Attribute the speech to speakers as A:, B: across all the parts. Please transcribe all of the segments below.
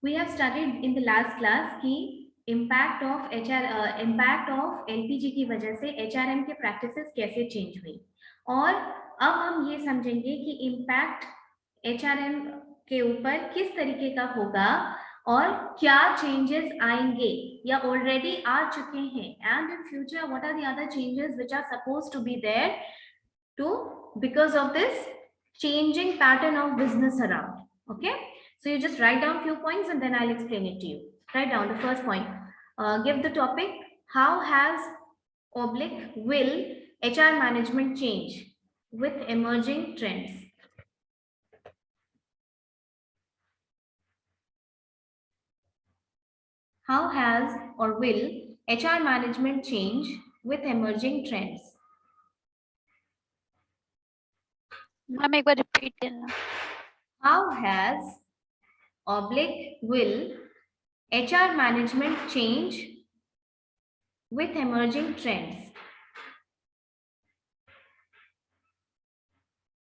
A: We have studied in the last class कि impact of impact of LPG की वजह से HRM के practices कैसे change हुई, और अब हम ये समझेंगे कि impact HRM के ऊपर किस तरीके का होगा और क्या changes आएंगे या already आ चुके हैं, and in future what are the other changes which are supposed to be there to because of this changing pattern of business around. Okay, so you just write down few points and then I'll explain it to you. Write down the first point. Give the topic, how has oblique will HR management change with emerging trends. How has or will HR management change with emerging trends?
B: Ma'am एक बार repeat करना.
A: How has oblique will HR management change with emerging trends?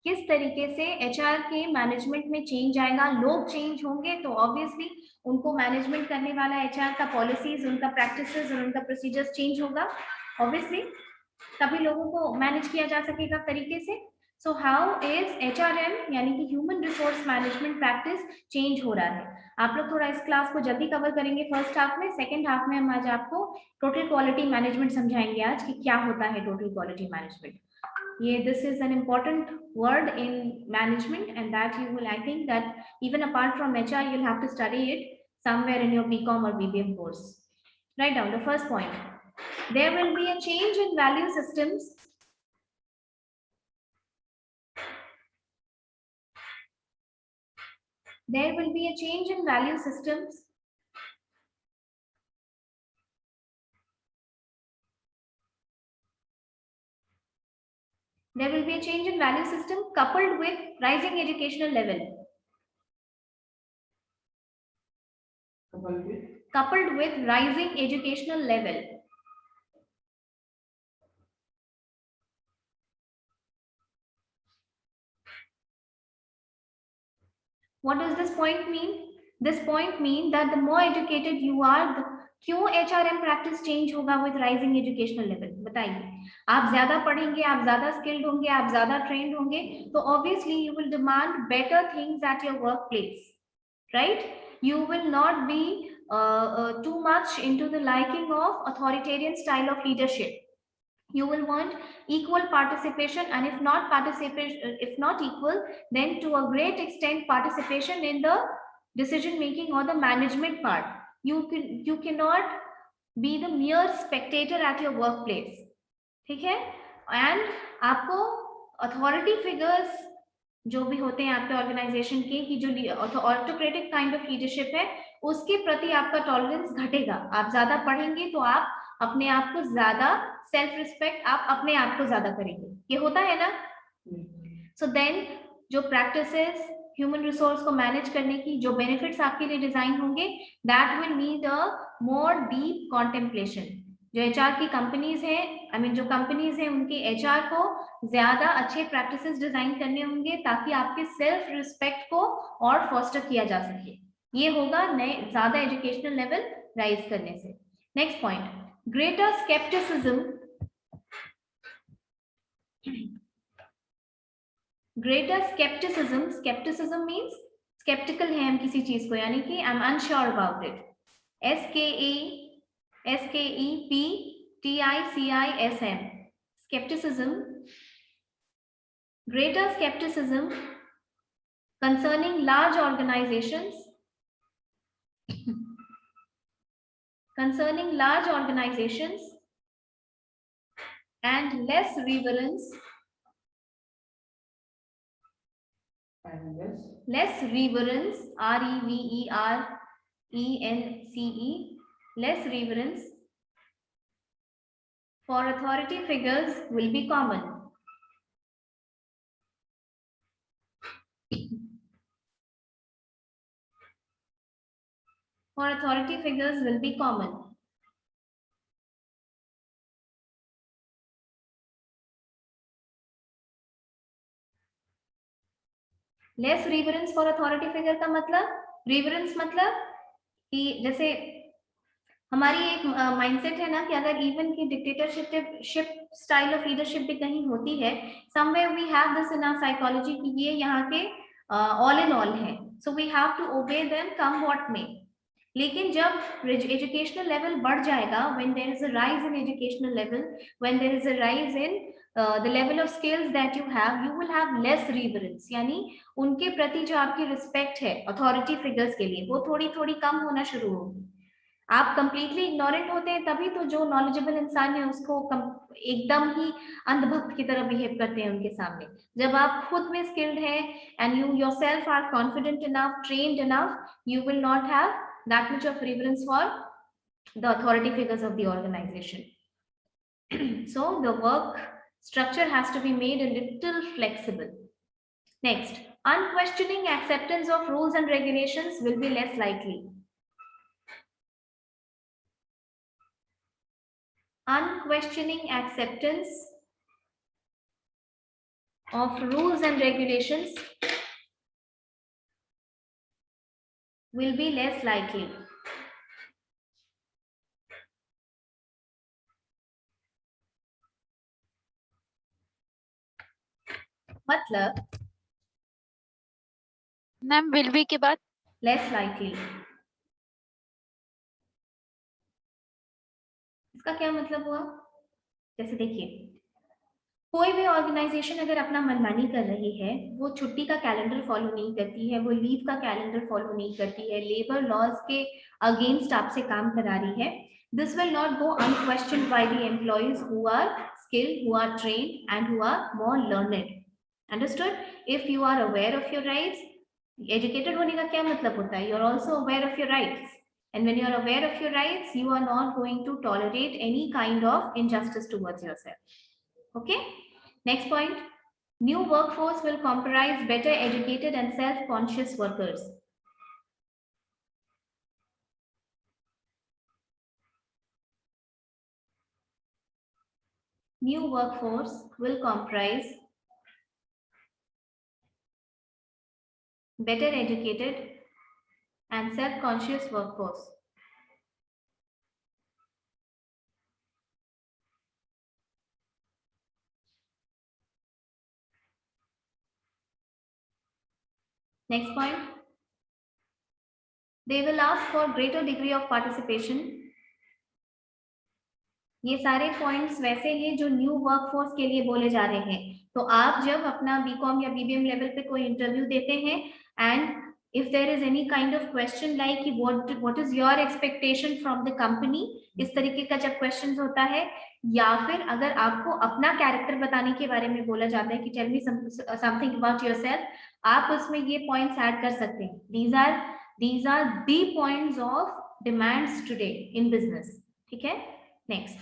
A: किस तरीके से HR के management में change आएगा? लोग change होंगे तो ऑब्वियसली उनको मैनेजमेंट करने वाला एचआर का पॉलिसीज, उनका प्रैक्टिसेस और उनका प्रोसीजर्स चेंज होगा ऑब्वियसली, तभी लोगों को मैनेज किया जा सकेगा तरीके से. सो हाउ इज एचआरएम यानी कि human resource management practice change हो रहा है? आप लोग थोड़ा इस क्लास को जल्दी कवर करेंगे फर्स्ट हाफ में. सेकंड हाफ में हम आज आपको टोटल क्वालिटी मैनेजमेंट समझाएंगे आज कि क्या होता है टोटल क्वालिटी मैनेजमेंट. ये this is an important word in management, and that you will, I think that even apart from HR you'll have to study it somewhere in your BCom or BBM course. Write down the first point. There will be a change in value systems. There will be a change in value systems There will be a change in value system coupled with rising educational level. Coupled with rising educational level. What does this point mean? This point means that the more educated you are, क्यों HRM practice change होगा with rising educational level? बताइए. आप ज्यादा पढ़ेंगे, आप ज्यादा skilled होंगे, आप ज्यादा ट्रेंड होंगे, तो obviously you will demand better things at your work place, right? You will not be too much into the liking of authoritarian style of leadership. You will want equal participation, and if not participation, if not equal, then to a great extent participation in the decision making or the management part. You cannot be the mere spectator at your workplace. ठीक है? And आपको authority figures जो भी होते हैं आपके organisation के, कि जो ऑटोक्रेटिक काइंड ऑफ लीडरशिप है, उसके प्रति आपका टॉलरेंस घटेगा. आप ज्यादा पढ़ेंगे तो आप अपने आप को ज्यादा सेल्फ रिस्पेक्ट, आप अपने आप को ज्यादा करेंगे. ये होता है ना? सो देन जो प्रैक्टिसेस ह्यूमन रिसोर्स को मैनेज करने की, जो बेनिफिट्स आपके लिए डिजाइन होंगे, that will need a more deep contemplation. जो एचआर की कंपनीज हैं, आई मीन जो कंपनीज हैं, उनके एचआर को ज्यादा अच्छे प्रैक्टिसेस डिजाइन करने होंगे ताकि आपके सेल्फ रिस्पेक्ट को और फोस्टर किया जा सके. ये होगा नए ज्यादा एजुकेशनल लेवल राइज करने से. Next point, greater scepticism. Greater scepticism. Scepticism means sceptical है हम किसी चीज को, यानी कि I am unsure about it. SKEPTICISM. Skepticism. Greater skepticism concerning large organizations. Concerning large organizations, and less reverence. Less reverence, REVERENCE, less reverence for authority figures will be common. For authority figures will be common. Less reverence for authority figure का मतलब, reverence मतलब कि जैसे हमारी एक mindset है ना कि अगर इवन की डिक्टेटरशिप स्टाइल ऑफ लीडरशिप भी कहीं होती है, somewhere we have this in our psychology कि ये यहाँ के ऑल इन ऑल है, so we have to obey them come what may. लेकिन जब एजुकेशनल लेवल बढ़ जाएगा, when there is a rise in educational level, when there is a rise in the level of skills that you will have less reverence, यानी उनके प्रति जो आपकी respect है अथॉरिटी फिगर्स के लिए, वो थोड़ी थोड़ी कम होना शुरू होगी। आप कंप्लीटली इग्नोरेंट होते हैं तभी तो जो नॉलेजेबल इंसान है उसको एकदम ही अंधभक्त की तरह बिहेव करते हैं उनके सामने। जब आप खुद में स्किल्ड है and you yourself are confident enough, trained enough, you will not have that much of reverence for the authority figures of the organization. So the work structure has to be made a little flexible. Next, unquestioning acceptance of rules and regulations will be less likely. Unquestioning acceptance of rules and regulations will be less likely. मतलब
B: ma'am will be के बाद
A: less likely, इसका क्या मतलब हुआ? जैसे देखिए, कोई भी ऑर्गेनाइजेशन अगर अपना मनमानी कर रही है, वो छुट्टी का कैलेंडर फॉलो नहीं करती है, वो लीव का कैलेंडर फॉलो नहीं करती है, लेबर लॉज के अगेंस्ट आपसे काम करा रही है, this will not go unquestioned by the employees who are skilled, who are trained and who are more learned. Understood? If you are aware of your rights, educated होने का क्या मतलब होता है? You are also aware of your rights, and when you are aware of your rights, you are not going to tolerate any kind of injustice towards yourself. Okay, next point, new workforce will comprise better educated and self-conscious workers. New workforce will comprise better educated and self-conscious workforce. Next point, they will ask for greater degree of participation. ये सारे points वैसे हैं जो new workforce के लिए बोले जा रहे हैं। तो आप जब अपना बीकॉम या बीबीएम लेवल पे कोई इंटरव्यू देते हैं and if there is any kind of question like what is your expectation from the company, इस तरीके का जब क्वेश्चन होता है, या फिर अगर आपको अपना कैरेक्टर बताने के बारे में बोला जाता है कि tell me something about yourself, आप उसमें ये पॉइंट्स ऐड कर सकते हैं। these are the points of demands today in business. ठीक है, next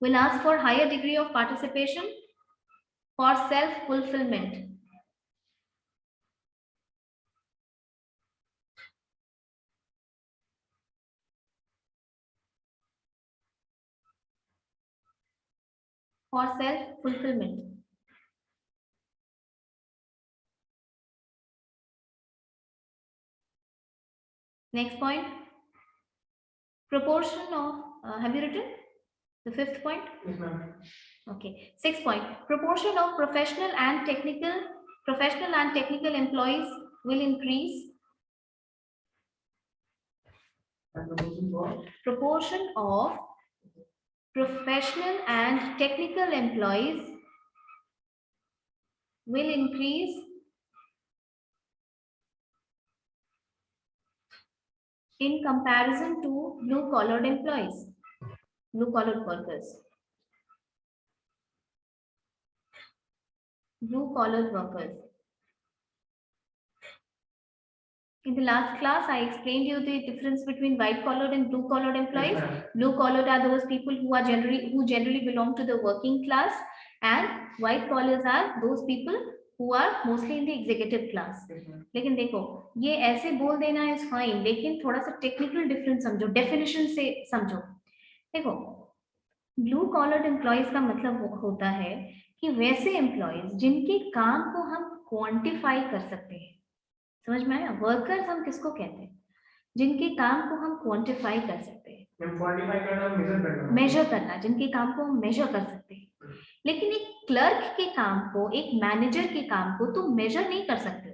A: will ask for higher degree of participation for self fulfillment. For self fulfillment. Next point, proportion of have you written the fifth point?
C: Yes, ma'am.
A: Okay, sixth point, proportion of professional and technical employees will increase. Proportion of professional and technical employees will increase in comparison to blue collared employees, blue collared workers. Blue collared workers. In the last class, I explained you the difference between white collared and blue collared employees.
C: Yes,
A: blue collared are those people who generally belong to the working class, and white collars are those people who are mostly in the executive class. लेकिन देखो, ये ऐसे बोल देना is fine, लेकिन थोड़ा सा technical difference समझो, डेफिनेशन से समझो। देखो, ब्लू कॉलर्ड एम्प्लॉयज का मतलब होता है कि वैसे एम्प्लॉयज जिनके काम को हम क्वांटिफाई कर सकते हैं। समझ में आया? वर्कर्स हम किसको कहते हैं? जिनके काम को हम क्वांटिफाई कर सकते हैं,
C: क्वांटिफाई करना,
A: मेजर करना, जिनके काम को हम मेजर कर सकते हैं। लेकिन एक क्लर्क के काम को, एक मैनेजर के काम को तुम मेजर नहीं कर सकते।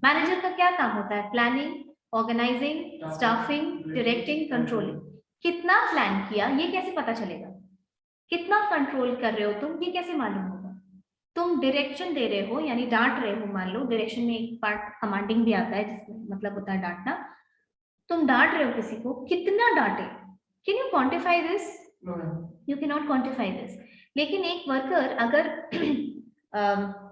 A: मैनेजर का क्या काम होता है? Planning, organising, staffing, directing, controlling. कितना प्लान किया ये कैसे पता चलेगा? कितना कंट्रोल कर रहे हो तुम ये कैसे मालूम होगा? तुम डायरेक्शन दे रहे हो यानी डांट रहे हो, मान लो डायरेक्शन में एक पार्ट कमांडिंग भी आता है जिसमें मतलब होता है डांटना। तुम डांट रहे हो किसी को, कितना डांटे? Can you quantify this? You can not quantify this. लेकिन एक वर्कर अगर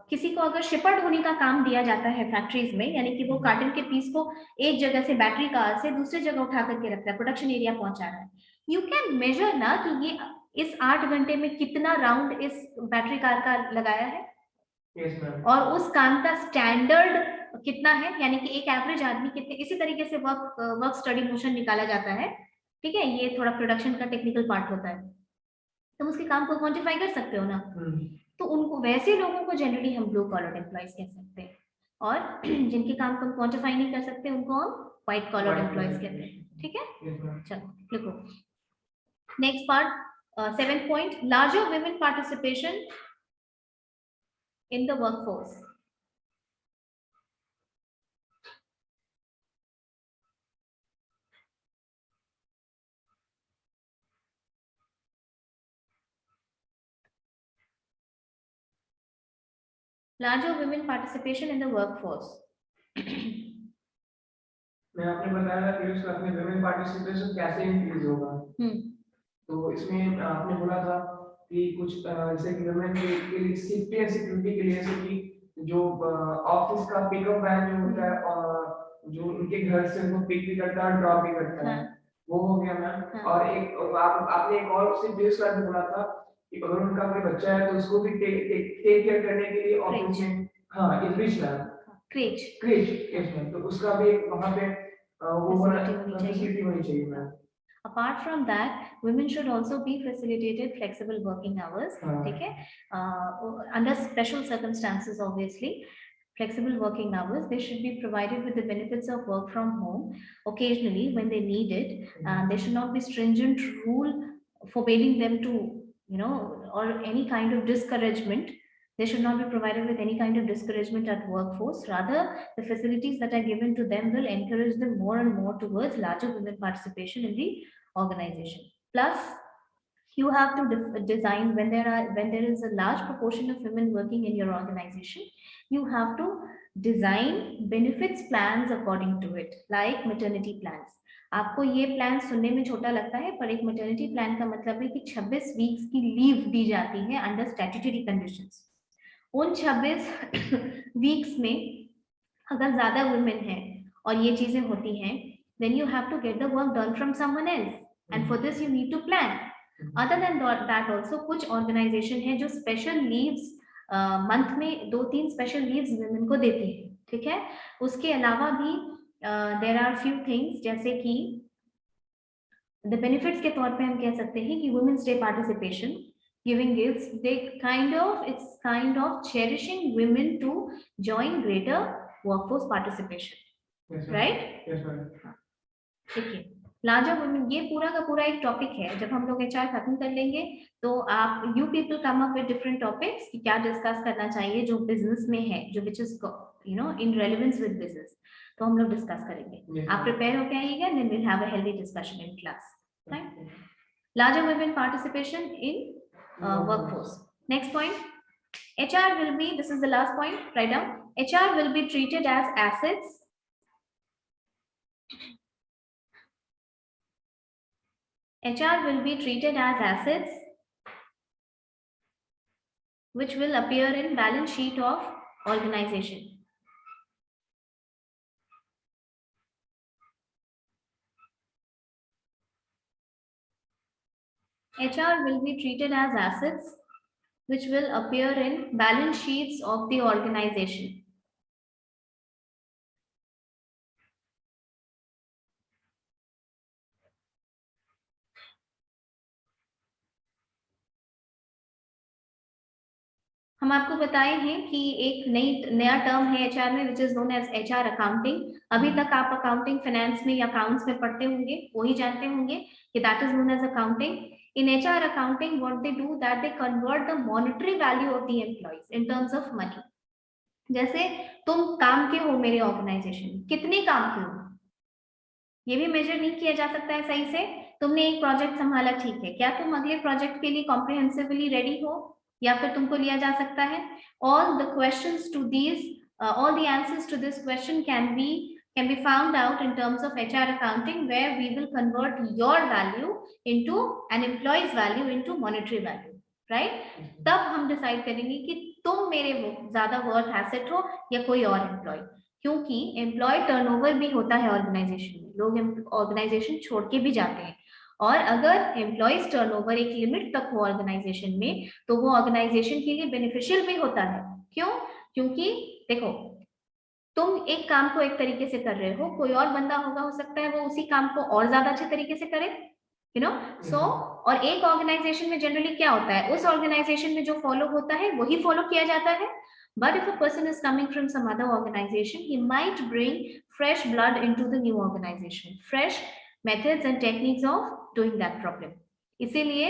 A: किसी को अगर शिपर्ड होने का काम दिया जाता है फैक्ट्रीज में, यानी कि वो कार्टन के पीस को एक जगह से बैटरी कार से दूसरी जगह उठा करके रखता है, प्रोडक्शन एरिया पहुंचा रहा है, यू कैन मेजर ना कि ये इस 8 घंटे में कितना राउंड इस बैटरी कार का लगाया है।
C: yes,
A: और उस काम का स्टैंडर्ड कितना है, यानी कि एक एवरेज आदमी कितने, इसी तरीके से वर्क स्टडी मोशन निकाला जाता है। ठीक है, ये थोड़ा प्रोडक्शन का टेक्निकल पार्ट होता है, तुम उसके काम को क्वांटिफाई कर सकते हो ना। तो उनको, वैसे लोगों को जनरली हम ब्लू कॉलर एम्प्लॉइज कह सकते हैं, और जिनके काम को हम क्वांटिफाई नहीं कर सकते उनको हम व्हाइट कॉलर एम्प्लॉइज कहते हैं। ठीक है, चलो लिखो next part. 7th point, larger women participation in the workforce. Larger women participation in the workforce.
C: मैं आपने बताया था कि उसका अपने women participation कैसे increase होगा। तो इसमें आपने बोला था कि कुछ जैसे कि women के लिए सेफ्टी एंड सिक्योरिटी के लिए, जैसे कि जो ऑफिस का पिकअप वैन जो होता है और जो उनके घर से उनको पिक भी करता है और ड्रॉप भी करता है, वो हो गया मैम। और एक आपने एक और उससे बेस करके बोला था कि अगर उनका कोई बच्चा है तो उसको भी टेक केयर करने के लिए ऑफिस में, हाँ English ma'am, creche yes ma'am, तो उसका भी वहां पे वो फैसिलिटी होनी चाहिए ma'am.
A: Apart from that, women should also be facilitated flexible working hours. ठीक है, under special circumstances obviously, flexible working hours, they should be provided with the benefits of work from home occasionally when they need it. There should not be stringent rule forbidding them to, or any kind of discouragement. They should not be provided with any kind of discouragement at workforce. Rather, the facilities that are given to them will encourage them more and more towards larger women participation in the organization. Plus, you have to design, when there is a large proportion of women working in your organization, you have to design benefits plans according to it, like maternity plans. आपको ये plan सुनने में छोटा लगता है, पर एक maternity plan का मतलब है कि 26 वीक्स की लीव दी जाती है अंडर स्टैट्यूटरी कंडीशंस। उन 26 वीक्स में अगर ज्यादा वुमेन है और ये चीजें होती हैं, then you have to get the work done from someone else, and for this you need to plan. Other than that also, कुछ ऑर्गेनाइजेशन है जो स्पेशल लीव्स मंथ में 2-3 स्पेशल लीव्स वुमेन को देती है। ठीक है, उसके अलावा भी देयर आर फ्यू थिंग्स, जैसे कि द बेनिफिट्स के तौर पे हम कह सकते हैं कि Women's Day participation, giving gifts, it's kind of cherishing women to join greater workforce participation.
C: Yes,
A: right?
C: Yes, ma'am.
A: ठीक है, लार्जर वुमेन, ये पूरा का पूरा एक टॉपिक है। जब हम लोग एचआर खत्म कर लेंगे तो आप you people come up with different topics कि क्या डिस्कस करना चाहिए जो बिजनेस में है, जो which is in relevance with business, तो हम लोग डिस्कस करेंगे। आप प्रिपेयर होके आइएगा, then will have a healthy discussion in class, right? Larger women participation in workforce. Next point, HR will be, this is the last point, write down, HR will be treated as assets. HR will be treated as assets which will appear in balance sheet of organization. HR will be treated as assets which will appear in balance sheets of the organization. हम आपको बताए हैं कि एक नया term है HR में which is known as HR accounting. अभी तक आप अकाउंटिंग फाइनेंस में या अकाउंट्स में पढ़ते होंगे, वही जानते होंगे कि that is known as accounting. In HR accounting what they do that they convert the monetary value of the employees in terms of money. जैसे तुम काम के हो मेरे ऑर्गेनाइजेशन, कितने काम के हो ये भी मेजर नहीं किया जा सकता है सही से। तुमने एक प्रोजेक्ट संभाला, ठीक है, क्या तुम अगले प्रोजेक्ट के लिए कॉम्प्रिहेंसिवली रेडी हो या फिर तुमको लिया जा सकता है? All the questions to these all the answers to this question can be found out in terms of HR accounting, where we will convert your value into an employee's value into monetary value, right? तब हम decide करेंगे कि तुम मेरे ज्यादा worth asset हो या कोई और एम्प्लॉय, क्योंकि एम्प्लॉय टर्नओवर भी होता है ऑर्गेनाइजेशन में, लोग ऑर्गेनाइजेशन छोड़ के भी जाते हैं। और अगर एम्प्लॉयज टर्नओवर एक लिमिट तक हो ऑर्गेनाइजेशन में तो वो ऑर्गेनाइजेशन के लिए बेनिफिशियल भी होता है। क्यों? क्योंकि देखो, तुम एक काम को एक तरीके से कर रहे हो, कोई और बंदा होगा, हो सकता है वो उसी काम को और ज्यादा अच्छे तरीके से करे, यू नो। सो और एक ऑर्गेनाइजेशन में जनरली क्या होता है, उस ऑर्गेनाइजेशन में जो फॉलो होता है वही फॉलो किया जाता है। But if a person is coming from some other organization, he might bring fresh blood into the new organization, fresh methods and techniques of doing that problem. इसीलिए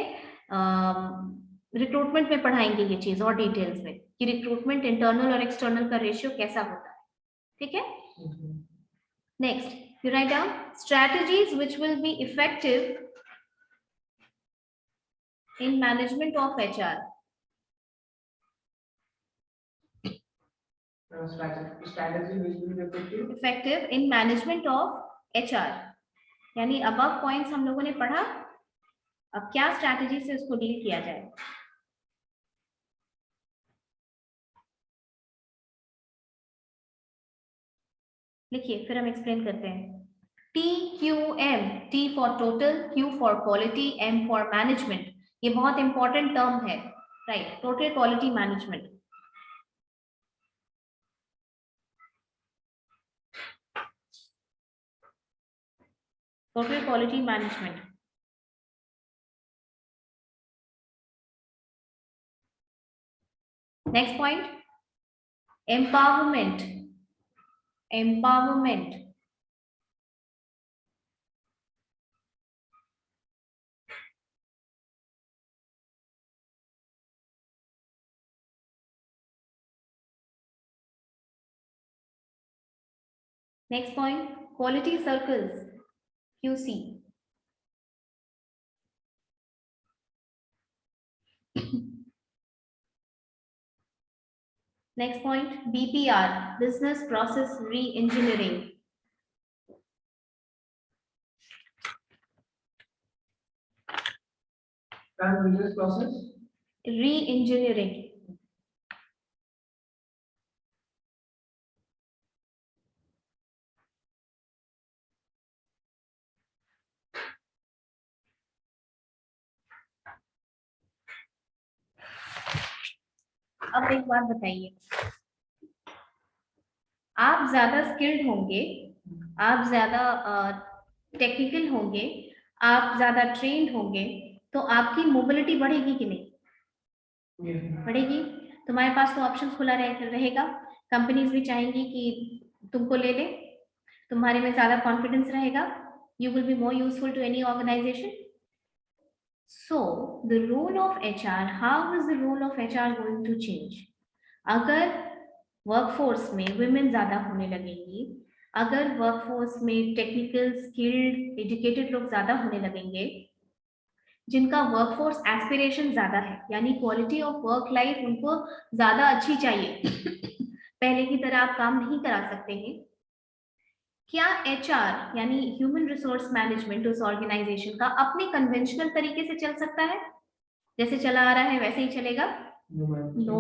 A: रिक्रूटमेंट में पढ़ाएंगे ये चीज और डिटेल्स में कि रिक्रूटमेंट इंटरनल और external का रेशियो कैसा होता है, ठीक है। Next, you write down strategies which will be effective in management of HR.
C: Strategy which will be
A: effective in management of HR, यानी above points हम लोगों ने पढ़ा, अब क्या स्ट्रैटेजी से उसको डील किया जाए। लिखिए, फिर हम एक्सप्लेन करते हैं। TQM, T for total, Q for quality, M for management. ये बहुत इंपॉर्टेंट टर्म है, right? Total quality management. Total quality management. Next point, empowerment. Empowerment, next point, quality circles, QC. Next point, BPR, business process re-engineering.
C: business process
A: re-engineering. अब एक बात बताइए, आप ज्यादा skilled होंगे, आप ज्यादा टेक्निकल होंगे, आप ज्यादा ट्रेन्ड होंगे, तो आपकी मोबिलिटी बढ़ेगी कि नहीं? बढ़ेगी। तुम्हारे पास तो ऑप्शन खुला रहेगा, कंपनीज भी चाहेंगी कि तुमको ले ले, तुम्हारे में ज्यादा कॉन्फिडेंस रहेगा, you will be more useful to any organisation. So the role of HR, how is the role of HR going to change? अगर वर्कफोर्स में women ज्यादा होने लगेंगी, अगर वर्कफोर्स में टेक्निकल स्किल्ड एजुकेटेड लोग ज्यादा होने लगेंगे, जिनका वर्कफोर्स एस्पिरेशन ज्यादा है, यानी क्वालिटी ऑफ वर्क लाइफ उनको ज्यादा अच्छी चाहिए, पहले की तरह आप काम नहीं करा सकते हैं, क्या HR यानी ह्यूमन रिसोर्स मैनेजमेंट उस ऑर्गेनाइजेशन का अपने कन्वेंशनल तरीके से चल सकता है? जैसे चला आ रहा है वैसे ही चलेगा? नो,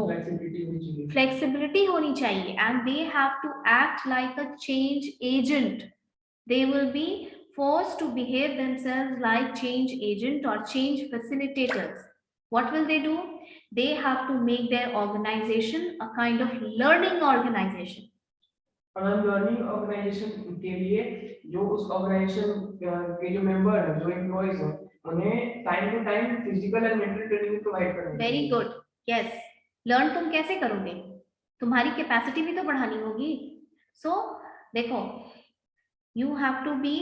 A: फ्लेक्सिबिलिटी होनी चाहिए, and they have to act like a change agent. They will be forced to behave themselves like change agent or change facilitators. What will they do? They have to make their organization a kind of learning organization.
C: Learning organisation के लिए जो उस organisation के जो member हैं, जो employees हैं, उन्हें time to time physical and mental training provide करनी है।
A: Very good, yes. लर्न तुम कैसे करोगे? तुम्हारी कैपेसिटी भी तो बढ़ानी होगी. सो देखो, you have to be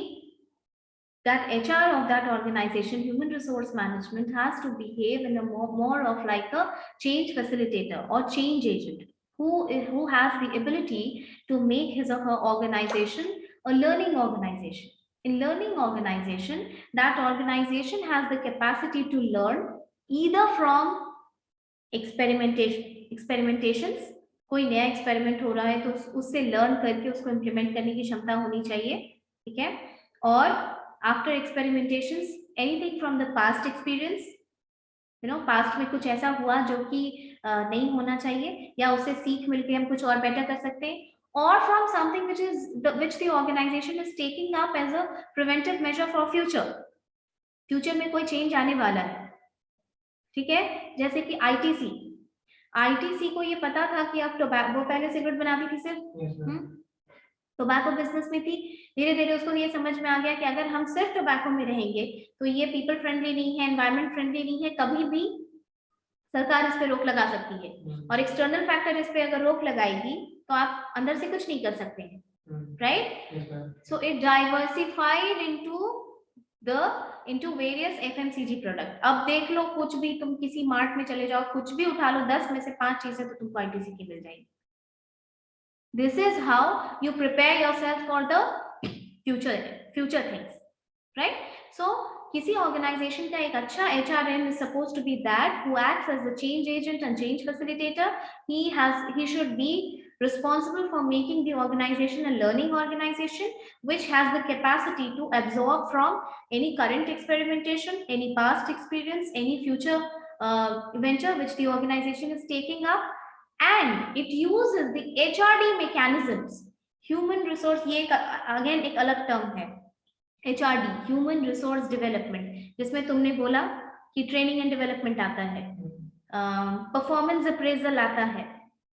A: that HR of that organization, human resource management, has to behave in a more of like a change facilitator or change agent who has the ability to make his or her organization a learning organization. In learning organization, that organization has the capacity to learn either from experimentations, कोई नया experiment हो रहा है तो उससे learn करके उसको implement करने की क्षमता होनी चाहिए, ठीक है. और after experimentations, anything from the past experience, past में कुछ ऐसा हुआ जो कि नहीं होना चाहिए, या उससे सीख मिलकर हम कुछ और बेटर कर सकते हैं, or from something which the organization is taking up as a preventive measure for future में कोई चेंज आने वाला है, ठीक है. जैसे कि आईटीसी को ये पता था कि अब वो पहले सिगरेट बनाती थी सिर्फ, टोबैको बिजनेस में थी. धीरे धीरे उसको ये समझ में आ गया कि अगर हम सिर्फ टोबैको में रहेंगे तो ये पीपल फ्रेंडली नहीं है, एनवायरमेंट फ्रेंडली नहीं है, कभी भी सरकार इस पे रोक लगा सकती है. और एक्सटर्नल फैक्टर इस पे अगर रोक लगाएगी तो आप अंदर से कुछ नहीं कर सकते हैं, right. So it diversified into various FMCG product. अब देख लो, कुछ भी तुम किसी मार्ट में चले जाओ, कुछ भी उठा लो, 10 में से 5 चीजें तो तुमको आईटीसी की मिल जाएगी. This is how you prepare yourself for the future things, right? So किसी organization का एक अच्छा HRM is supposed to be that who acts as the change agent and change facilitator. He should be responsible for making the organization a learning organization which has the capacity to absorb from any current experimentation, any past experience, any future venture which the organization is taking up, and it uses the HRD mechanisms. Human resource, ये again एक अलग term है, HRD, human resource development, जिसमें तुमने बोला कि training and development आता है, performance appraisal आता है.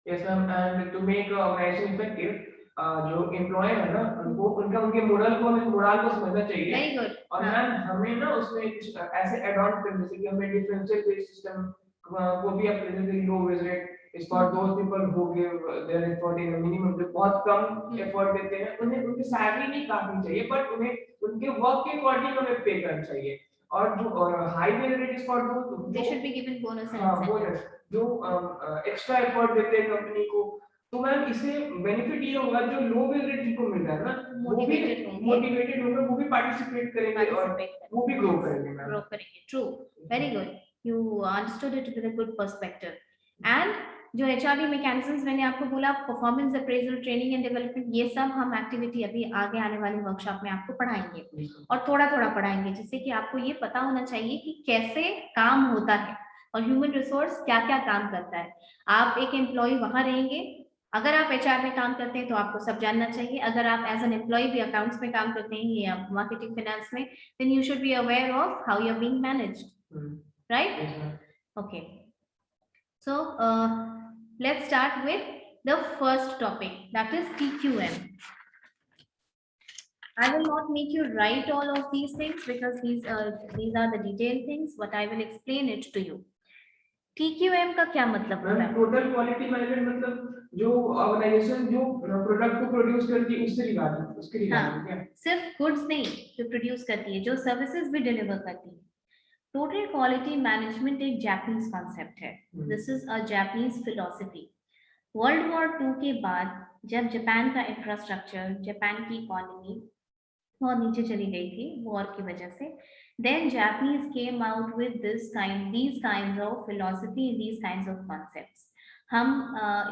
C: Yes ma'am, and to make organization effective, जो एम्प्लॉय है ना, उनको उनके मोरल को समझना चाहिए. Very good. और मैम हमें ना उसमें कुछ ऐसे ऐड ऑन करने, जैसे कि हमें डिफरेंशियल पे सिस्टम को भी अपने low wage rate is for those people who give their effort in a minimum, जो बहुत कम एफर्ट देते हैं, उन्हें उनकी सैलरी नहीं काटनी चाहिए, बट उन्हें उनके वर्क के अकॉर्डिंग हमें पे करना चाहिए. और जो high wage rate is for दो,
A: they should be given bonus and
C: bonus जो एक्स्ट्रा एफर्ट देते हैं कंपनी को. तो मैम इससे बेनिफिट ये होगा, जो लो वेज रेट जिनको मिल रहा है ना, मोटिवेटेड होंगे, वो भी पार्टिसिपेट करेंगे और वो भी ग्रो करेंगे मैम.
A: ग्रो करेंगे. True, very good, you understood it with a good perspective. And जो एचआरडी मैकेनिज्म्स मैंने आपको बोला, performance appraisal, training and development, ये सब हम एक्टिविटी अभी आगे आने वाली वर्कशॉप में आपको पढ़ाएंगे, और थोड़ा थोड़ा पढ़ाएंगे, जिससे कि आपको ये पता होना चाहिए कि कैसे काम होता है और ह्यूमन रिसोर्स क्या क्या काम करता है. आप एक एम्प्लॉय वहां रहेंगे, अगर आप एचआर में काम करते हैं तो आपको सब जानना चाहिए. अगर आप एज एन एम्प्लॉय भी अकाउंट्स में काम करते हैं या मार्केटिंग फाइनेंस में, then you should be aware of how you are being managed, right. Okay, so let's start with the first topic, that is TQM. I will not make you write all of these things because these are the detailed things, but I will explain it to you. TQM का क्या मतलब होता है?
C: Total quality management, मतलब जो organisation जो product को produce करती है उससे रिगार्डिंग, उसके रिगार्डिंग क्या?
A: सिर्फ गुड्स नहीं जो प्रोड्यूस करती है, जो सर्विसेज भी डिलीवर करती है. टोटल क्वालिटी मैनेजमेंट एक जापानीज कॉन्सेप्ट है. This is a Japanese philosophy. World war 2 के बाद जब जापान का इंफ्रास्ट्रक्चर, जापान की इकोनॉमी बहुत नीचे चली गई थी वॉर की वजह से, then Japanese came out with these kinds of philosophy, these kinds of concepts. हम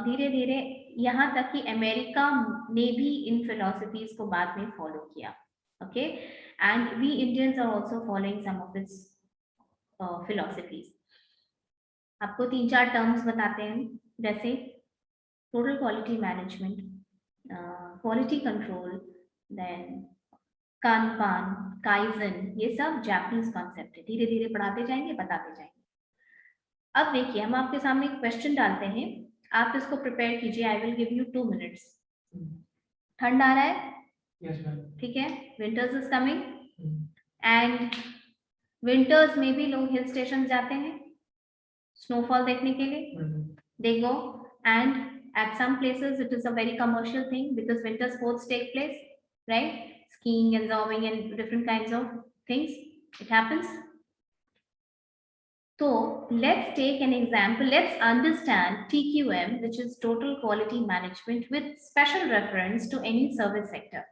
A: धीरे धीरे यहाँ तक कि अमेरिका ने भी इन फिलोसफीज को बाद में फॉलो किया. Okay, and we Indians are also following some of its philosophies. आपको 3-4 टर्म्स बताते हैं, जैसे total quality management, quality control, then kanban, kaizen, ये सब जापानीज कॉन्सेप्ट है. धीरे धीरे पढ़ाते जाएंगे, बताते जाएंगे. अब देखिए, हम आपके सामने एक क्वेश्चन डालते हैं, आप इसको प्रिपेयर कीजिए. I will give you 2 minutes. ठंड आ रहा है?
C: Yes ma'am.
A: ठीक है, winters is coming, and winters में भी लोग हिल स्टेशन जाते हैं स्नोफॉल देखने के लिए. they go, and at some places it is a very commercial thing because winter sports take place, right? Skiing and zooming and different kinds of things, it happens. So let's take an example. Let's understand TQM, which is total quality management, with special reference to any service sector.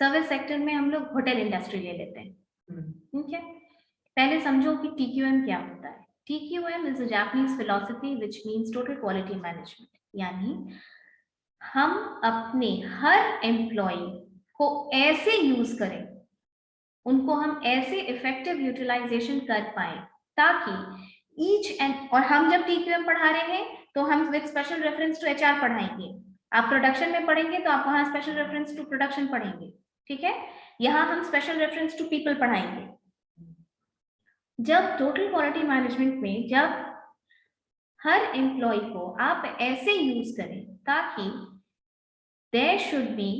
A: Service sector में हम लोग hotel industry ले लेते हैं, ठीक है? पहले समझो कि TQM क्या होता है. TQM is a Japanese philosophy which means total quality management. यानी हम अपने हर एम्प्लॉय को ऐसे यूज करें, उनको हम ऐसे इफेक्टिव यूटिलाइजेशन कर पाए ताकि ईच एंड, और हम जब TQM पढ़ा रहे हैं तो हम with special reference to HR पढ़ाएंगे. आप प्रोडक्शन में पढ़ेंगे तो आप वहां स्पेशल रेफरेंस टू प्रोडक्शन पढ़ेंगे, ठीक है? यहां हम स्पेशल रेफरेंस टू पीपल पढ़ाएंगे. जब टोटल क्वालिटी मैनेजमेंट में जब हर एम्प्लॉय को आप ऐसे यूज करें ताकि there should be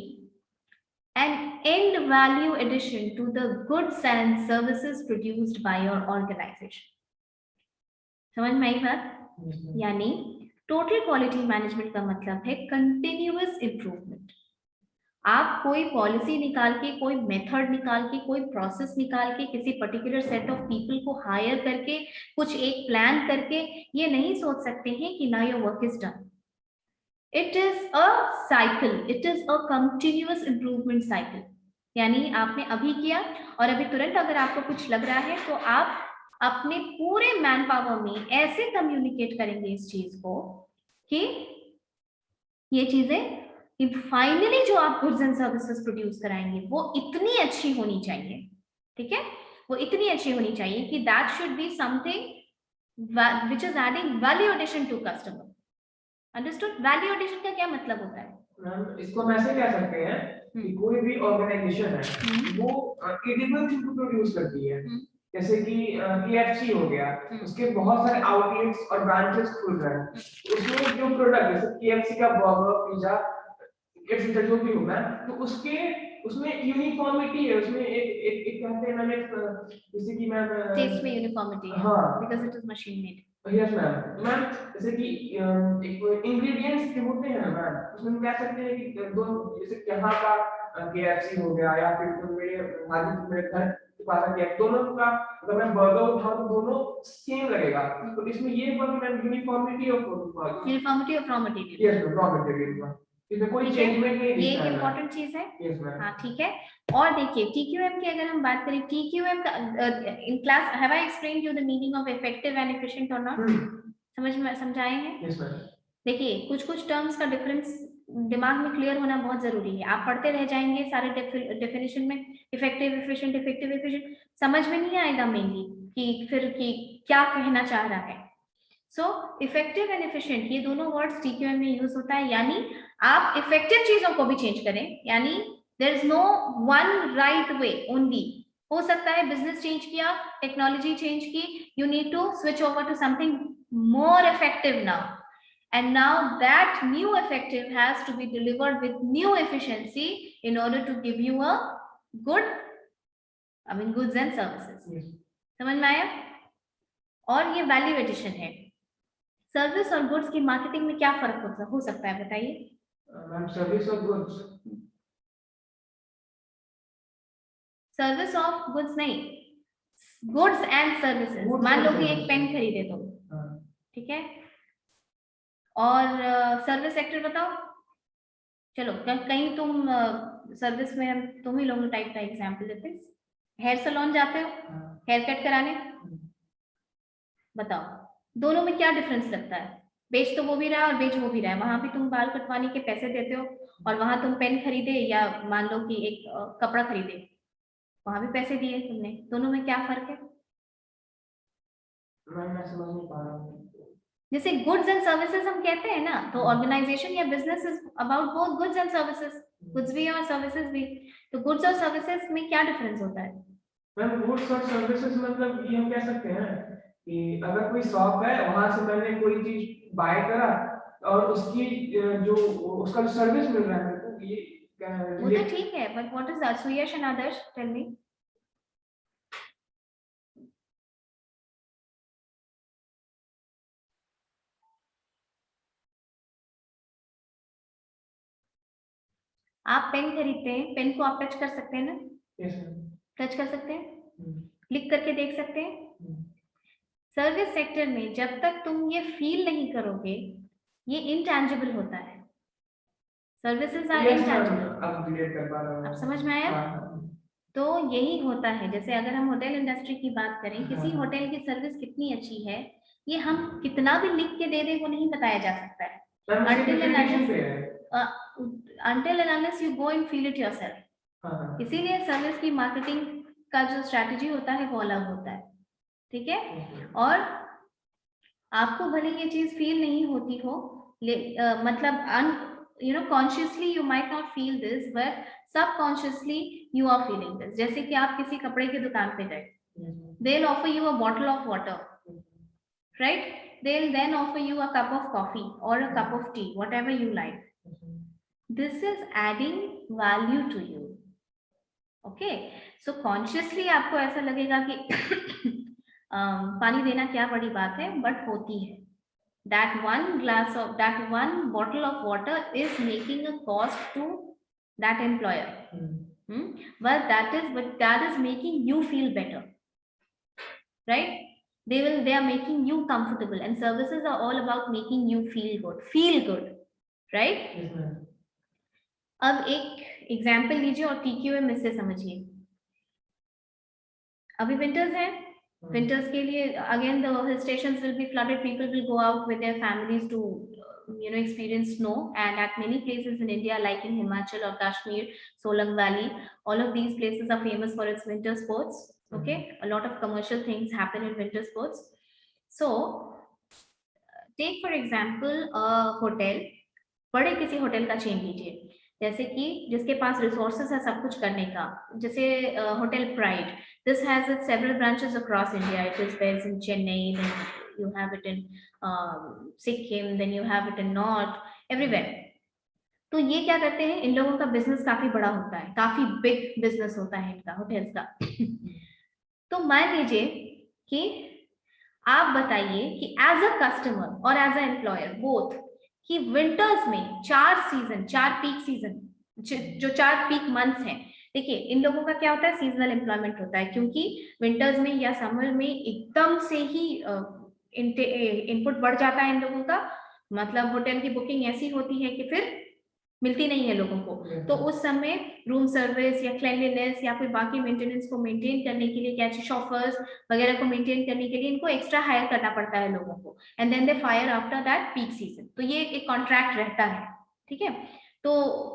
A: an end value addition to the goods and services produced by your organization. समझ में आई बात? यानी टोटल क्वालिटी मैनेजमेंट का मतलब है कंटिन्यूअस इंप्रूवमेंट. आप कोई पॉलिसी निकाल के, कोई मेथड निकाल के, कोई प्रोसेस निकाल के, किसी पर्टिकुलर सेट ऑफ पीपल को हायर करके, कुछ एक प्लान करके ये नहीं सोच सकते हैं कि ना your work is done. It is a cycle. It is a continuous improvement cycle. यानी आपने अभी किया और अभी तुरंत अगर आपको कुछ लग रहा है तो आप अपने पूरे मैन पावर में ऐसे कम्युनिकेट करेंगे इस चीज को कि ये चीजें फाइनली जो आप गुड्स एंड सर्विसेज प्रोड्यूस कराएंगे वो इतनी अच्छी होनी चाहिए, ठीक है? वो इतनी अच्छी होनी चाहिए कि that should be something which is adding value addition to customer. Understood? Value addition का क्या मतलब होता है?
C: मैम इसको हम ऐसे कह सकते हैं कि कोई भी ऑर्गेनाइजेशन है वो एडिबल थिंग को प्रोड्यूस करती है. जैसे कि KFC हो गया, उसके बहुत सारे आउटलेट्स और ब्रांचेस खुल रहे हैं. उसमें जो प्रोडक्ट जैसे KFC का बर्गर, पिज्जा, एक्सेट्रा जो भी होगा तो उसमें यूनिफॉर्मिटी है. उसमें एक कहते हैं मैंने जैसे कि मैम
A: टेस्ट में यूनिफॉर्मिटी है.
C: हाँ,
A: because it is machine made.
C: Yes ma'am जैसे कि एक इंग्रेडिएंट्स जो होते हैं मैम, उसमें हम कह सकते हैं कि दो, जैसे यहाँ का KFC हो गया या फिर तो मेरे हाजीपुर मेरे घर के पास का KFC, दोनों का अगर मैं बर्गर उठाऊं तो दोनों सेम लगेगा. तो इसमें ये हुआ कि ma'am uniformity of
A: raw material.
C: Yes ma'am, raw material इसमें कोई चेंजमेंट नहीं.
A: ये एक इंपॉर्टेंट चीज है.
C: Yes ma'am.
A: हाँ ठीक है. और देखिए TQM की अगर हम बात करें, TQM का in class have I explained you the meaning of effective and efficient और नॉट? समझाए हैं?
C: Yes ma'am.
A: देखिए कुछ टर्म्स का डिफरेंस दिमाग में क्लियर होना बहुत जरूरी है. आप पढ़ते रह जाएंगे सारे डेफिनेशन में इफेक्टिव एफिशिएंट, समझ में नहीं आएगा मेनली कि फिर कि क्या कहना चाह रहा है. सो इफेक्टिव एंड एफिशिएंट ये दोनों वर्ड्स TQM में यूज होता है. यानी आप इफेक्टिव चीजों को भी चेंज करें, यानी there is no one right way only. हो सकता है बिजनेस चेंज किया, टेक्नोलॉजी चेंज की, you need to switch over to something more effective now, and now that new effective has to be delivered with new efficiency in order to give you a good, goods and services. समझ में आया? और ये value addition है. Service और goods की marketing में क्या फर्क हो सकता है बताइए?
C: मैम सर्विस और गुड्स,
A: सर्विस ऑफ गुड्स नहीं, गुड्स एंड सर्विसेज. मान लो कि एक पेन खरीदे तुम, ठीक है, और सर्विस सेक्टर बताओ. चलो कहीं तुम सर्विस में हम तुम ही लोगों टाइप का एग्जांपल लेते हैं. हेयर सैलून जाते हो हेयर कट कराने, बताओ दोनों में क्या डिफरेंस लगता है? बेच तो वो भी रहा है और बेच वो भी रहा है. वहां भी तुम बाल कटवाने के पैसे देते हो और वहां तुम पेन खरीदे या मान लो कि एक कपड़ा खरीदे, वहां भी पैसे दिए तुमने. दोनों में क्या फर्क है?
C: मैं समझ नहीं पा रहा हूँ.
A: जैसे गुड्स एंड सर्विसेज हम कहते हैं ना, तो ऑर्गेनाइजेशन या business is about both goods and services. Goods भी और सर्विसेज भी. तो गुड्स और सर्विसेज में क्या डिफरेंस होता है?
C: मैम गुड्स और सर्विसेज मतलब ये हम कह सकते हैं कि अगर कोई शॉप है, वहां से मैंने कोई चीज बाय करा और उसकी जो उसका सर्विस मिल रहा है तो ये
A: वो तो ठीक है, but what is that? Suyash and Adarsh tell me. आप पेन खरीदते हैं, पेन को आप टच कर सकते हैं ना,
C: यस मैम।
A: टच कर सकते हैं, क्लिक करके देख सकते हैं।
C: हम्म।
A: सर्विस सेक्टर में जब तक तुम ये फील नहीं करोगे, ये इंटैंजिबल होता है। Services are
C: yes ma'am,
A: intangible.
C: अब रिलेट कर पा रहा हूँ।
A: अब समझ में आया?
C: हाँ,
A: तो यही होता है, जैसे अगर हम होटल इंडस्ट्री की बात करें, किसी
C: हाँ।
A: होटल की सर्विस कितनी अच्छी है, ये हम कितना भी लिख के दे दें वो नहीं बताया जा सकता है,
C: मैम उसके
A: until and
C: presentation
A: unless
C: पे है।
A: until and unless you go and feel it yourself।
C: हाँ, हाँ।
A: इसीलिए सर्विस की मार्केटिंग का जो स्ट्रैटेजी होता है वो अलग होता है, ठीक है। और आपको भले ये चीज फील नहीं होती हो, मतलब you know consciously you might not feel this, but subconsciously you are feeling this। जैसे कि आप किसी कपड़े की दुकान पे गए, they'll offer you a bottle of water, right? They'll then offer you a cup of coffee or a cup of tea, whatever you like। This is adding value to you, okay? So consciously आपको ऐसा लगेगा कि पानी देना क्या बड़ी बात है, बट होती है। That one glass of that one bottle of water is making a cost to that employer, but that is making you feel better, right? They are making you comfortable, and services are all about making you feel good, right?
C: Yes, ma'am.
A: अब एक example लीजिए और TQM से समझिए। अभी winters है, winters के लिए again the hill stations will be flooded, people will go out with their families to experience snow, and at many places in India like in Himachal or Kashmir, Solang Valley, all of these places are famous for its winter sports, okay? A lot of commercial things happen in winter sports। So take for example a hotel, बड़े किसी hotel का chain लीजिए, जैसे कि जिसके पास resources है सब कुछ करने का, जैसे hotel Pride, this has its several branches across India, it is based in Chennai, then you have it in Sikkim, then you have it in north, everywhere. तो ये क्या करते हैं, इन लोगों का बिजनेस काफी बड़ा होता है, काफी बिग बिजनेस होता है इनका होटल्स का। तो मान लीजिए कि आप बताइए कि एज अ कस्टमर और एज अ एम्प्लॉयर बोथ, कि विंटर्स में 4 पीक सीजन, जो 4 पीक मंथ्स हैं, देखिए इन लोगों का क्या होता है, सीजनल एम्प्लॉयमेंट होता है, क्योंकि विंटर्स में या समर में एकदम से ही इनपुट बढ़ जाता है इन लोगों का, मतलब होटल की बुकिंग ऐसी होती है कि फिर मिलती नहीं है लोगों को। तो उस समय रूम सर्विस या क्लीनलीनेस या फिर बाकी मेंटेनेंस को मेंटेन करने के लिए, क्या शॉफर्स वगैरह को मेंटेन करने के लिए इनको एक्स्ट्रा हायर करना पड़ता है लोगों को, and then they fire after that peak season. तो ये एक कॉन्ट्रैक्ट रहता है, ठीक है। तो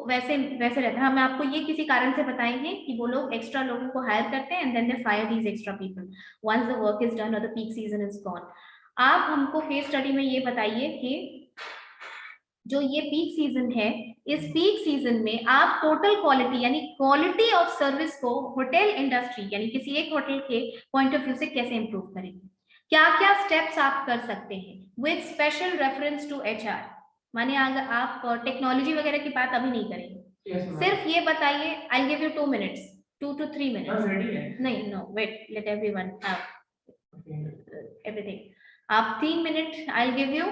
A: वैसे रहता है, हम आपको ये किसी कारण से बताएंगे कि वो लोग एक्स्ट्रा लोगों को हायर करते हैं and then they fire these extra people once the work is done और the peak season is gone. आप हमको केस स्टडी में ये बताइए कि जो ये पीक सीजन है, इस पीक सीजन में आप टोटल क्वालिटी यानी क्वालिटी ऑफ सर्विस को होटल इंडस्ट्री यानी किसी एक होटल के पॉइंट ऑफ व्यू से कैसे इंप्रूव करेंगे, क्या क्या स्टेप्स आप कर सकते हैं with special reference to HR। माने अगर आप टेक्नोलॉजी वगैरह की बात अभी नहीं करेंगे, सिर्फ ये बताइए, I give you 2 minutes, 2 to 3 minutes, नहीं no wait, let everyone have everything. आप 3 minute I give you,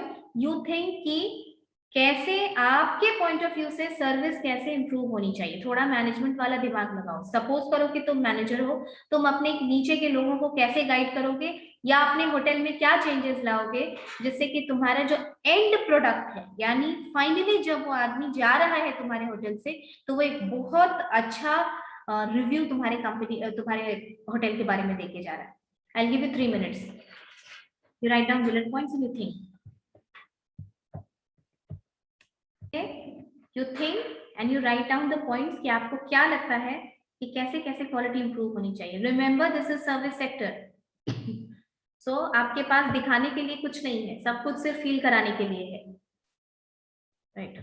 A: you think कि कैसे आपके पॉइंट ऑफ व्यू से सर्विस कैसे इंप्रूव होनी चाहिए, थोड़ा मैनेजमेंट वाला दिमाग लगाओ। सपोज करो कि तुम मैनेजर हो, तुम अपने नीचे के लोगों को कैसे गाइड करोगे या अपने होटल में क्या चेंजेस लाओगे जिससे कि तुम्हारा जो एंड प्रोडक्ट है, यानी फाइनली जब वो आदमी जा रहा है तुम्हारे होटल से, तो वो एक बहुत अच्छा रिव्यू तुम्हारे कंपनी तुम्हारे होटल के बारे में देके जा रहा है। आई give you 3 minutes, you write down bullet points and you think, you think and you write down the points कि आपको क्या लगता है कि कैसे कैसे क्वालिटी इंप्रूव होनी चाहिए। Remember this is service sector, so आपके पास दिखाने के लिए कुछ नहीं है, सब कुछ सिर्फ फील कराने के लिए है, right.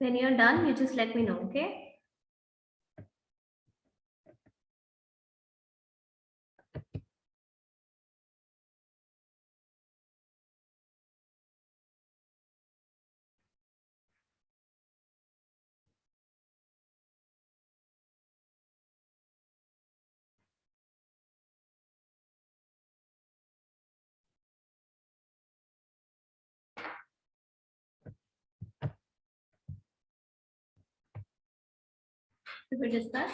A: When you're done, you just let me know, okay? Should we discuss?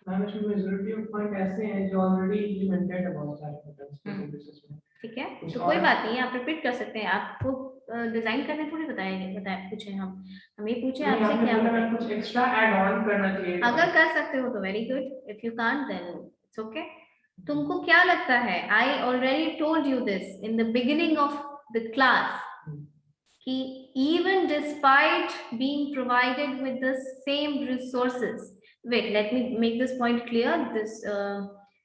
C: Ma'am इसमें मेजॉरिटी ऑफ पॉइंट ऐसे हैं जो ऑलरेडी इम्प्लीमेंटेड है बहुत सारे होटल्स के सर्विसेज में।
A: ठीक है,
C: कुछ
A: तो कोई
C: और-
A: बात नहीं, आप रिपीट कर सकते हैं। आपको डिजाइन करने थोड़ी बताया पूछे हम ये पूछे
C: नहीं,
A: आपसे
C: आपने
A: क्या
C: बोला
A: बताएं।
C: कुछ एक्स्ट्रा ऐड ऑन करना चाहिए।
A: अगर कर सकते हो तो very good, if you can't then it's okay. तुमको क्या लगता है, I already told you this in the beginning of the class कि even despite being provided with the same resources, wait, let me make this point clear.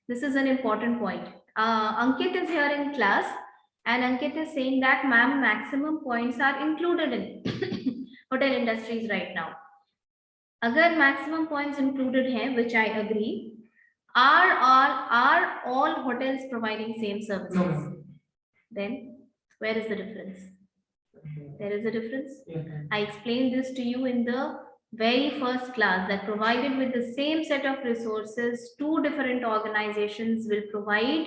A: This is an important point. Ankit is here in class and Ankit is saying that ma'am, maximum points are included in hotel industries right now. Agar maximum points included hai, which I agree, are all hotels providing same services?
C: No.
A: Then where is the difference? There is a difference.
C: Yeah.
A: I explained this to you in the very first class that provided with the same set of resources, two different organizations will provide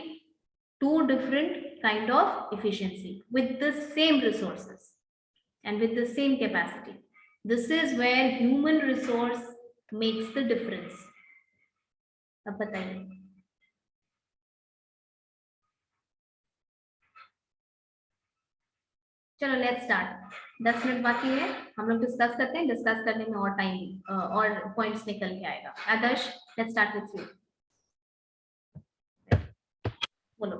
A: two different kind of efficiency with the same resources and with the same capacity. This is where human resource makes the difference. अब बताइए। चलो let's start. 10 minute बाकी है, हम लोग discuss करते हैं। Discuss करने में और टाइम और पॉइंट्स निकल के आएगा। आदर्श, लेट्स स्टार्ट विद यू। बोलो।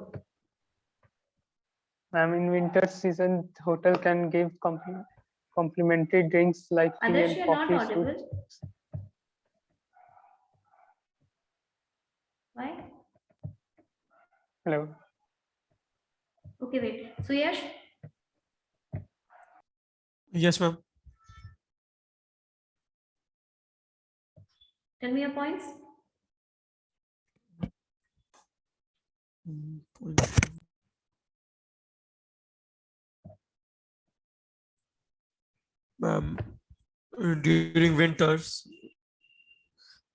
D: Ma'am, in winter season, hotel can give complimentary drinks like tea
A: Adarsh,
D: and
A: you're not
D: coffee.
A: audible. Why?
D: Hello.
A: Okay, wait. Suyash?
E: Yes, ma'am.
A: Tell me your points.
E: Ma'am, during winters,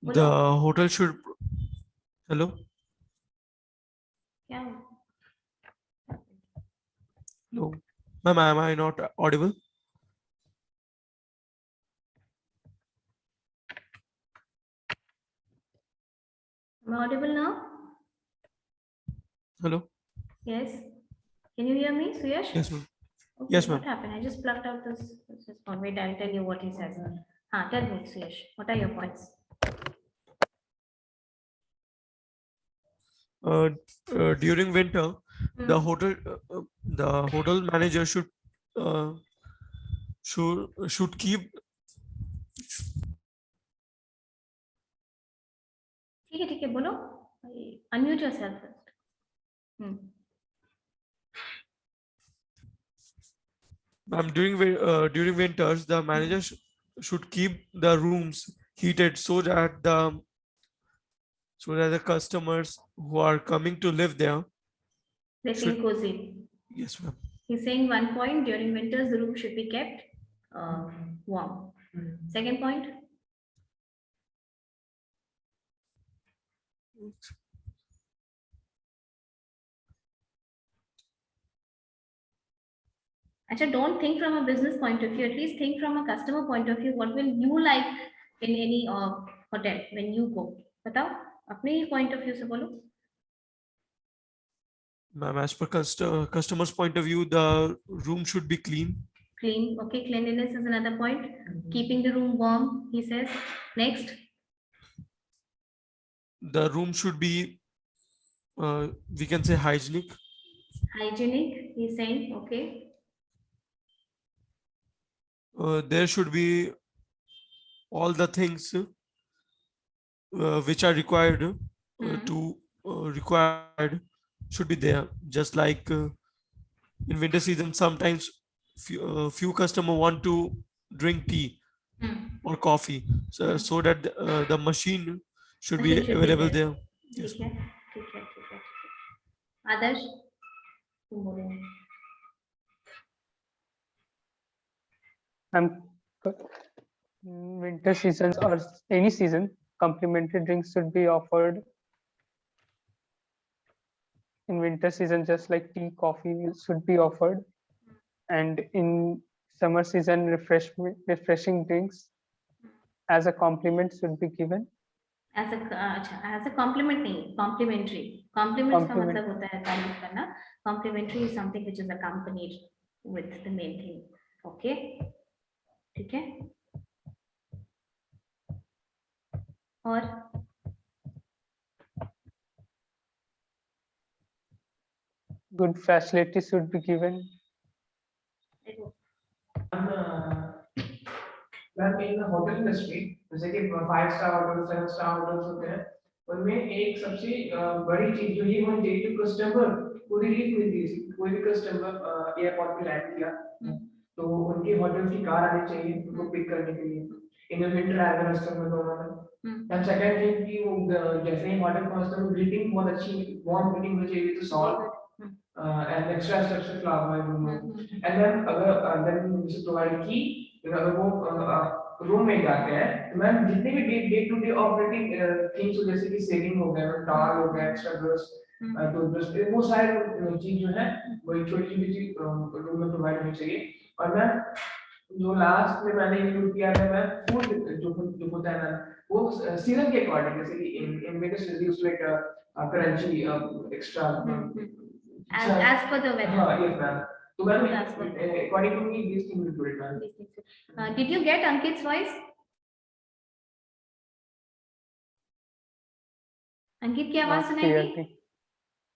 A: Hello?
E: the hotel should. Hello.
A: क्या?
E: Hello. Ma'am, am I not audible?
A: Am I audible now?
E: Hello.
A: Yes. Can you hear me, Suyash?
E: Yes, ma'am.
A: Okay,
E: Yes,
A: what
E: ma'am.
A: happened? I just plucked out this one. Wait, I'll tell you what he says. Tell me, Suyash, what are your points?
E: During winter, the hotel manager should keep.
A: ठीक है, बोलो। Unmute yourself first.
E: Ma'am, during winters, the manager should keep the rooms heated so that the customers who are coming to live there.
A: They feel cozy.
E: Yes, ma'am.
A: He's saying one point, during winters, the room should be kept warm. Second point? Actually, don't think from a business point of view, at least think from a customer point of view. What will you like in any hotel when you go? बताओ, अपने point of view से बोलो.
E: Ma'am, as per customer's point of view, the room should be clean.
A: Clean, okay, cleanliness is another point. Keeping the room warm, he says. Next.
E: The room should be, we can say, hygienic.
A: Hygienic, he's saying, okay.
E: There should be all the things which are required required should be there. Just like in winter season, sometimes few customer want to drink tea or coffee, so that the machine should be
A: Machine should be
E: available
A: there.
E: there. Yes.
A: ठीक है, ठीक है, ठीक है, ठीक है। आदर्श, तुम बोलो।
D: Winter seasons or any season, complimentary drinks should be offered. In winter season, just like tea, coffee should be offered, and in summer season, refreshing drinks as a compliment should be given.
A: As a अच्छा, as a compliment नहीं, complimentary. Compliments का
D: Compliment.
A: मतलब होता है तारीफ करना. Complimentary is something which is accompanied with the main thing. Okay, ठीक है? और
D: Good facilities should be given.
C: Ma'am in hotel industry जैसे कि 5 स्टार होटल 7 स्टार होटल्स होते हैं, उनमें एक सबसे बड़ी चीज जो ये होनी चाहिए कि कस्टमर को रिलीफ मिलती है। कोई भी कस्टमर एयरपोर्ट पे लैंड किया तो उनके होटल की कार आनी चाहिए उनको पिक करने के लिए इन विंटर एज कस्टमर दोनों में। एंड सेकंड थिंग कि वो जैसे ही होटल पहुंचते हैं ग्रीटिंग बहुत अच्छी वार्म ग्रीटिंग होनी चाहिए तो salt and extra structure flower and then अगर then we should provide key अगर वो रूम में जाते हैं तो मैम जितने भी day to day operating things हो जैसे कि सेविंग हो गया टॉवल हो गया एक्स्ट्रा ब्रश टूथब्रश वो सारे चीज जो है वो एक छोटी छोटी चीज रूम में प्रोवाइड होनी चाहिए। और मैम जो लास्ट में मैंने इंक्लूड किया था मैम फूड जो होता है मैम वो सीजन के अकॉर्डिंग जैसे कि in winter season used to like crunchy extra
A: as per the weather.
C: हाँ yes ma'am तो ma'am according to me these things will do it ma'am।
A: Did you get Ankit's voice? अंकित की आवाज
D: Not
A: सुनाई दी?
D: clearly.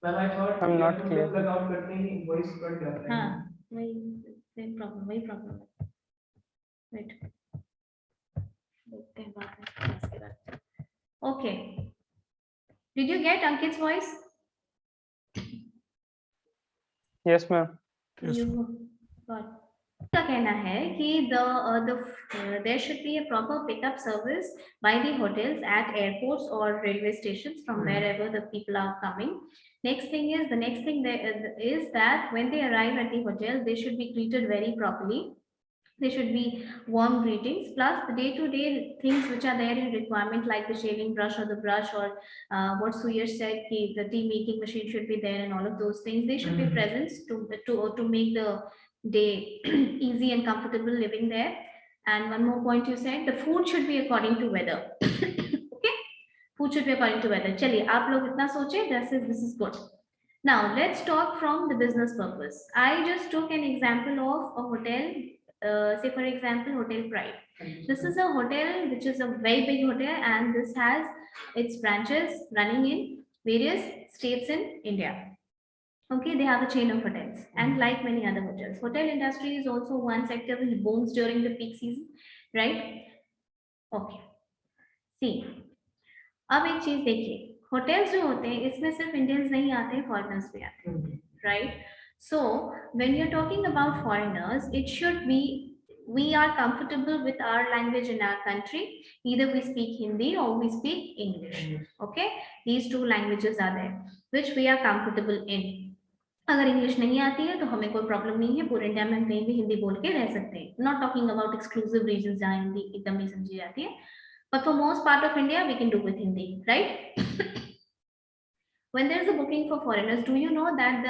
C: Ma'am I thought
D: I'm not clear.
C: Log out करते ही voice cut जाता है।
A: हाँ, वही प्रॉब्लम है। वेट, देखते हैं बाद में इसके बाद। Okay, did you get Ankit's voice?
D: Yes, ma'am.
E: Yes.
A: का कहना है कि there should be a proper pickup service by the hotels at airports or railway stations from wherever the people are coming. The next thing is that when they arrive at the hotel, they should be treated very properly. There should be warm greetings, plus the day-to-day things which are there in requirement, like the shaving brush or the brush, or what Suyash said, the tea making machine should be there, and all of those things. They should be present to make the day easy and comfortable living there. And one more point you said, the food should be according to weather. Okay, food should be according to weather. चलिए आप लोग इतना सोचे, this is good. Now let's talk from the business purpose. I just took an example of a hotel. Say for example, Hotel Pride. This is a hotel which is a very big hotel, and this has its branches running in various states in India. Okay, they have a chain of hotels, and like many other hotels, hotel industry is also one sector which booms during the peak season, right? Okay, see, अब एक चीज देखिए, hotels जो होते हैं इसमें सिर्फ Indians नहीं आते, foreigners भी आते हैं, right? So when you're talking about foreigners, it should be we are comfortable with our language in our country. Either we speak Hindi or we speak English. Okay, these two languages are there which we are comfortable in. अगर English नहीं आती है तो हमें कोई problem नहीं है, पूरे इंडिया में हम कहीं भी हिंदी बोल के रह सकते हैं. Not talking about exclusive reasons जहाँ हिंदी एकदम ही समझी जाती है, but for most part of India we can do with Hindi, right? When there is a booking for foreigners, do you know that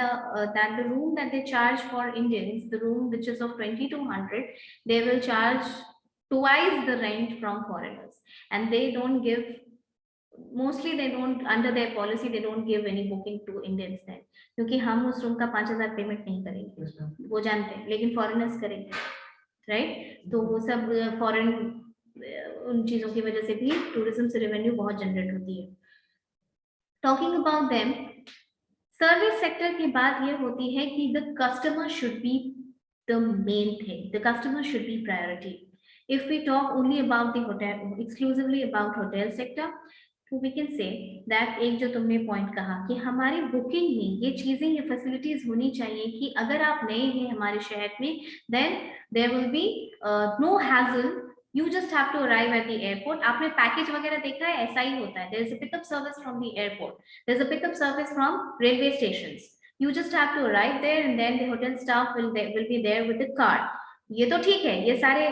A: the room that they charge for Indians, the room which is of 2200, they will charge twice the rent from foreigners, and they don't give, mostly they don't, under their policy they don't give any booking to Indians then, क्योंकि हम उस room का 5000 payment नहीं करेंगे, वो जानते हैं, लेकिन फॉरेनर्स करेंगे, राइट? तो वो सब फॉरेन उन चीजों की वजह से भी टूरिज्म से रेवेन्यू बहुत जनरेट होती है. Talking about them, service sector की बात ये होती है कि the customer should be the main thing, the customer should be priority. If we talk only about the hotel, exclusively about hotel sector, तो वी कैन से दैट एक जो तुमने पॉइंट कहा कि हमारी बुकिंग में ये चीजें, ये फैसिलिटीज होनी चाहिए कि अगर आप नए हैं हमारे शहर में, then there will be no hassle, you just have to arrive at the airport. आपने पैकेज वगैरह देखा है, ऐसा ही होता है, there is a pickup service from the airport, there is a pickup service from railway stations, you just have to arrive there and then the hotel staff will be there with the car। ये तो ठीक है, ये सारे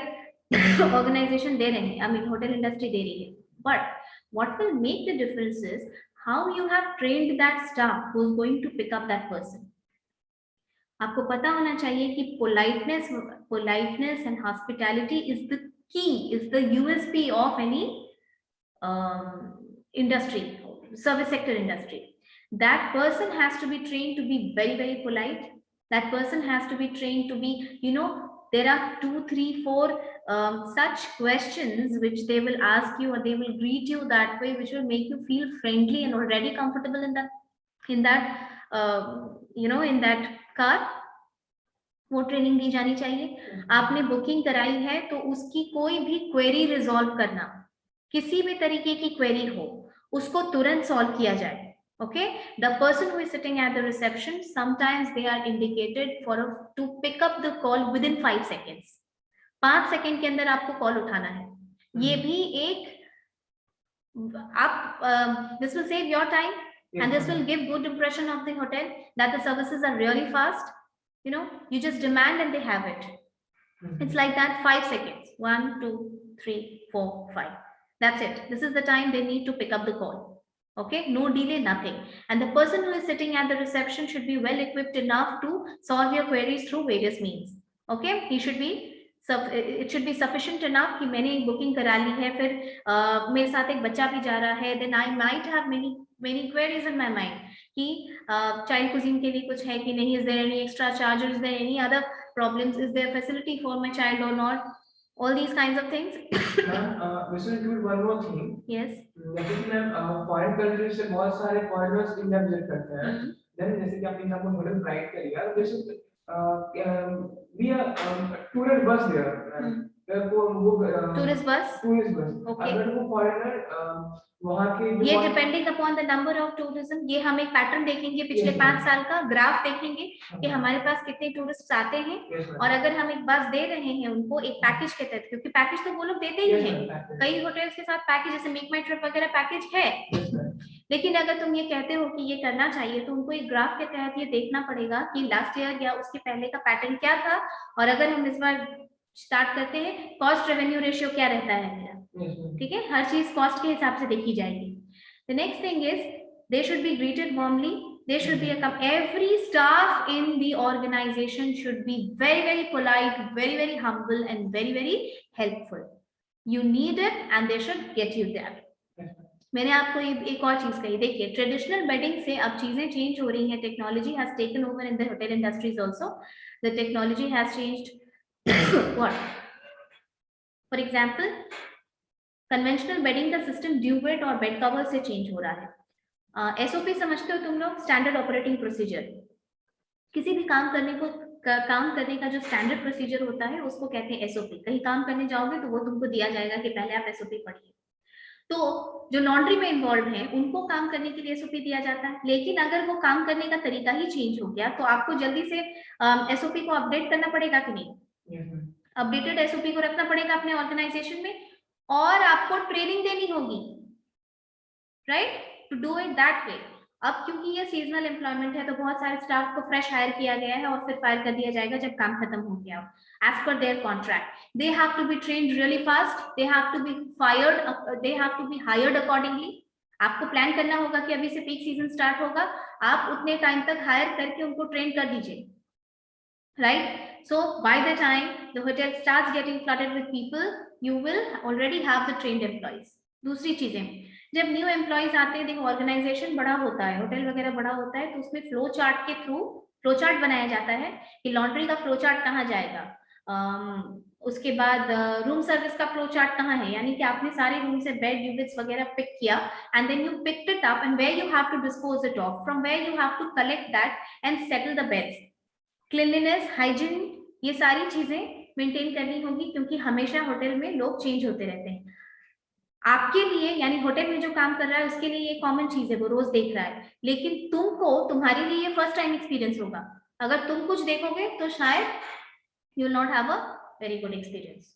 A: organisation दे रहे हैं, I mean hotel industry दे रही है, but what will make the difference is how you have trained that staff who is going to pick up that person। आपको पता होना चाहिए कि politeness and hospitality is the key, is the USP of any industry, service sector industry। That person has to be trained to be very, very polite, that person has to be trained to be, you know, there are 2, 3, 4 such questions which they will ask you, or they will greet you that way, which will make you feel friendly and already comfortable in that you know, in that car। वो training दी जानी चाहिए। आपने booking कराई है तो उसकी कोई भी क्वेरी रिजॉल्व करना, किसी भी तरीके की क्वेरी हो, उसको तुरंत सॉल्व किया जाए। Okay, the person who is sitting at the reception, sometimes they are indicated to pick up the call within 5 seconds। 5 second के अंदर आपको कॉल उठाना है। ये भी एक आप this will save your time and this will give good impression of the hotel that the services are really fast। You know, you just demand and they have it। It's like that, 5 seconds, 1, 2, 3, 4, 5, that's it। This is the time they need to pick up the call। Okay, no delay, nothing, and the person who is sitting at the reception should be well equipped enough to solve your queries through various means। Okay, he should be it should be sufficient enough कि मैंने एक booking करा ली है, फिर मेरे साथ एक बच्चा भी जा रहा है, then I might have many queries in my mind कि child cuisine के लिए कुछ है कि नहीं, is there any extra charge, or is there any other problems, is there facility for my child or not, all these kinds of things।
C: we should do one more thing।
A: Yes।
C: जैसे कि ma'am foreign country से बहुत सारे foreigners India visit करते हैं, then जैसे कि आपने आपको होटल प्राइड कर लिया, they should be a tourist bus there, वो टूरिस्ट बस।
A: Okay।
C: अगर वो फॉरेनर वहां के
A: ये depending upon the number of tourism, ये हम एक पैटर्न देखेंगे पिछले 5 साल का ग्राफ देखेंगे कि हमारे पास कितने टूरिस्ट आते हैं, और अगर हम एक बस दे रहे हैं उनको एक पैकेज के तहत, क्योंकि पैकेज तो वो लोग देते ही हैं, कई होटल्स के साथ पैकेज जैसे मेक माई ट्रिप वगैरह पैकेज है, लेकिन अगर तुम ये कहते हो कि ये करना चाहिए तो उनको एक ग्राफ के तहत ये देखना पड़ेगा कि लास्ट ईयर या उसके पहले का पैटर्न क्या था, और अगर हम इस बार स्टार्ट करते हैं कॉस्ट रेवेन्यू रेशियो क्या रहता है मेरा, ठीक है, हर चीज कॉस्ट के हिसाब से देखी जाएगी। The next thing is they should B greeted warmly, they should be every staff in the organization should be very, very polite, very, very humble and very, very helpful। you need it and they should get you there। मैंने आपको एक और चीज कही, देखिए traditional bedding से अब चीजें चेंज हो रही हैं, technology has taken over in the hotel industries also, the technology has changed what, for example conventional bedding का सिस्टम ड्यू वेट और बेड कवर से चेंज हो रहा है। एसओपी समझते हो तुम लोग, स्टैंडर्ड ऑपरेटिंग प्रोसीजर, किसी भी काम करने का जो स्टैंडर्ड प्रोसीजर होता है उसको कहते हैं एसओपी। कहीं काम करने जाओगे तो वो तुमको दिया जाएगा कि पहले आप एसओपी पढ़िए। तो जो लॉन्ड्री में इन्वॉल्व हैं उनको काम करने के लिए एसओपी दिया जाता है, लेकिन अगर वो काम करने का तरीका ही चेंज हो गया तो आपको जल्दी से एसओपी को अपडेट करना पड़ेगा कि नहीं, अपडेटेड एसओपी को रखना पड़ेगा अपने ऑर्गेनाइजेशन में, और आपको ट्रेनिंग देनी होगी, right, to do it that way. अब क्योंकि ये सीजनल एम्प्लॉयमेंट है तो बहुत सारे स्टाफ को फ्रेश हायर किया गया है और फिर फायर कर दिया जाएगा जब काम खत्म हो गया। As per their contract they have to be trained really fast, they have to be fired, they have to be hired accordingly. आपको प्लान करना होगा कि अभी से पीक सीजन स्टार्ट होगा, आप उतने टाइम तक हायर करके उनको ट्रेन कर दीजिए, right. So by the time the hotel starts getting flooded with people, you will already have the trained employees। दूसरी चीजें, जब न्यू एम्प्लॉइज आते हैं, देखो ऑर्गेनाइजेशन बड़ा होता है, होटल वगैरह बड़ा होता है, तो उसमें फ्लो चार्ट के थ्रू फ्लो चार्ट बनाया जाता है कि लॉन्ड्री का फ्लो चार्ट कहाँ जाएगा, उसके बाद रूम सर्विस का फ्लो चार्ट कहाँ है, यानी कि आपने सारे रूम से बेड यूनिट्स वगैरह पिक किया and then you picked it up and where you have to dispose it off, from where you have to collect that and settle the beds, cleanliness, hygiene, ये सारी चीजें maintain करनी होगी क्योंकि हमेशा hotel में लोग चेंज होते रहते हैं। आपके लिए यानी होटल में जो काम कर रहा है उसके लिए ये कॉमन चीज है, वो रोज देख रहा है, लेकिन तुमको तुम्हारे लिए ये फर्स्ट टाइम एक्सपीरियंस होगा। अगर तुम कुछ देखोगे तो शायद you will not have a very good experience,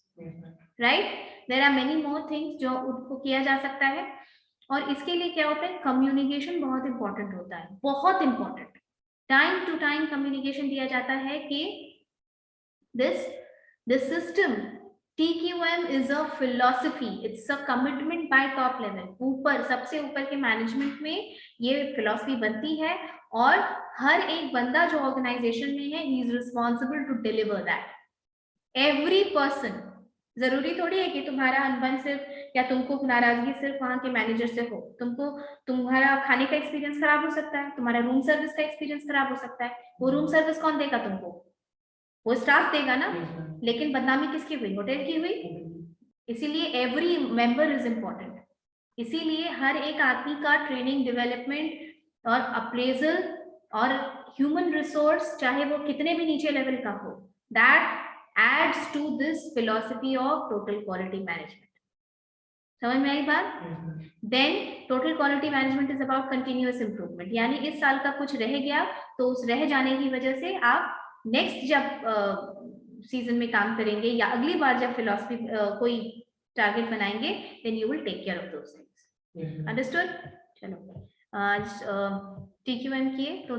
A: right? There are many more things जो उनको किया जा सकता है। और इसके लिए क्या होता है, कम्युनिकेशन बहुत इंपॉर्टेंट होता है, बहुत important. Time to time communication दिया जाता है कि this system TQM is a philosophy, it's a commitment by top level। ऊपर सबसे ऊपर के मैनेजमेंट में ये फिलॉसफी बनती है और हर एक बंदा जो ऑर्गेनाइजेशन में है he is responsible to deliver that। every person, जरूरी थोड़ी है कि तुम्हारा अनबन सिर्फ या तुमको नाराजगी सिर्फ वहां के मैनेजर से हो, तुमको तुम्हारा खाने का एक्सपीरियंस खराब हो सकता है, तुम्हारा रूम सर्विस का एक्सपीरियंस खराब हो सकता है। वो रूम सर्विस कौन देगा तुमको? वो स्टाफ देगा ना, लेकिन बदनामी किसकी हुई? होटल की हुई। इसीलिए एवरी मेंबर इज इम्पोर्टेंट। इसीलिए हर एक आदमी का ट्रेनिंग, डेवलपमेंट और अप्रेजल और ह्यूमन रिसोर्स, चाहे वो कितने भी नीचे लेवल का हो, that adds to this philosophy of total quality management. समझ में आई बात? Then total quality management is about continuous improvement, यानी इस साल का कुछ रह गया तो उस रह जाने की वजह से आप नेक्स्ट जब सीजन में काम करेंगे या अगली बार जब फिलॉसफी कोई टारगेट बनाएंगे, then you will take care of those things. Understood? चलो आज TQM किए तो